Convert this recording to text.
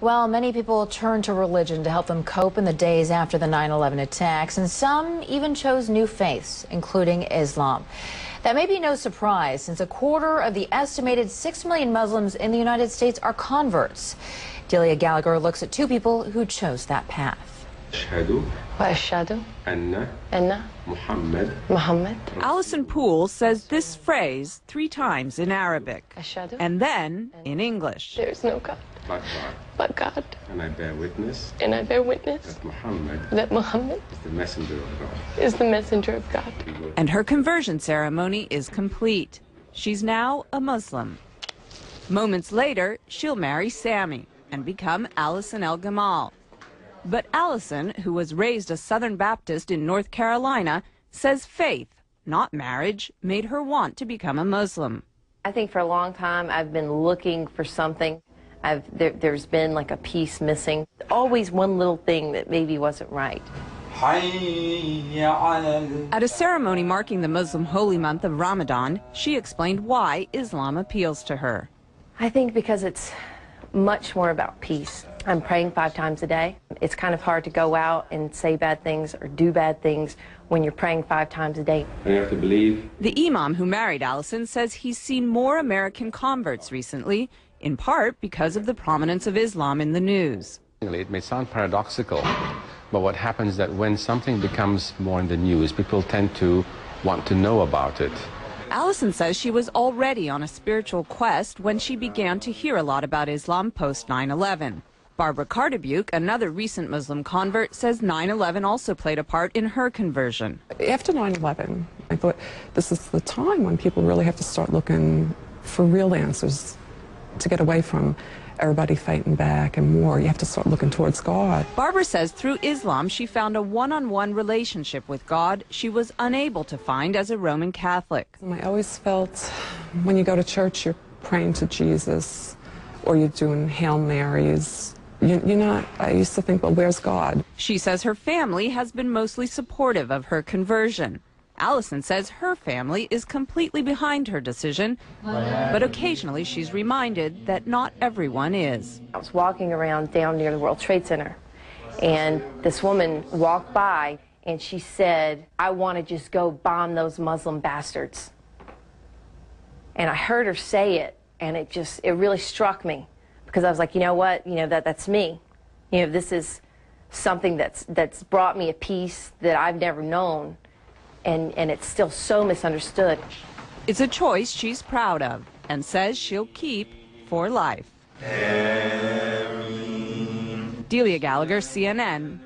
Well, many people turned to religion to help them cope in the days after the 9/11 attacks, and some even chose new faiths, including Islam. That may be no surprise, since a quarter of the estimated 6 million Muslims in the United States are converts. Delia Gallagher looks at two people who chose that path. Allison Poole says this phrase 3 times in Arabic, and then in English. There is no God but God. And I bear witness. That Muhammad is the messenger of God. Is the messenger of God. And her conversion ceremony is complete. She's now a Muslim. Moments later, she'll marry Sammy and become Allison El Gamal. But Allison, who was raised a Southern Baptist in North Carolina, says faith, not marriage, made her want to become a Muslim. I think for a long time I've been looking for something. There's been like a piece missing. Always one little thing that maybe wasn't right. At a ceremony marking the Muslim holy month of Ramadan, she explained why Islam appeals to her. I think because it's much more about peace. I'm praying 5 times a day. It's kind of hard to go out and say bad things or do bad things when you're praying 5 times a day. And you have to believe. The imam who married Allison says he's seen more American converts recently, in part because of the prominence of Islam in the news. It may sound paradoxical, but what happens is that when something becomes more in the news, people tend to want to know about it. Allison says she was already on a spiritual quest when she began to hear a lot about Islam post 9/11. Barbara Cardebuke, another recent Muslim convert, says 9/11 also played a part in her conversion. After 9/11, I thought this is the time when people really have to start looking for real answers to get away from everybody fighting back and war. You have to start looking towards God. Barbara says through Islam she found a one-on-one relationship with God she was unable to find as a Roman Catholic. I always felt when you go to church you're praying to Jesus or you're doing Hail Marys. You're not, I used to think, well, where's God? She says her family has been mostly supportive of her conversion. Allison says her family is completely behind her decision, but occasionally she's reminded that not everyone is. I was walking around down near the World Trade Center, and this woman walked by, and she said, "I want to just go bomb those Muslim bastards." And I heard her say it, and it really struck me, because I was like, you know what, that's me. This is something that's brought me a peace that I've never known. And it's still so misunderstood. It's a choice she's proud of and says she'll keep for life. Delia Gallagher, CNN.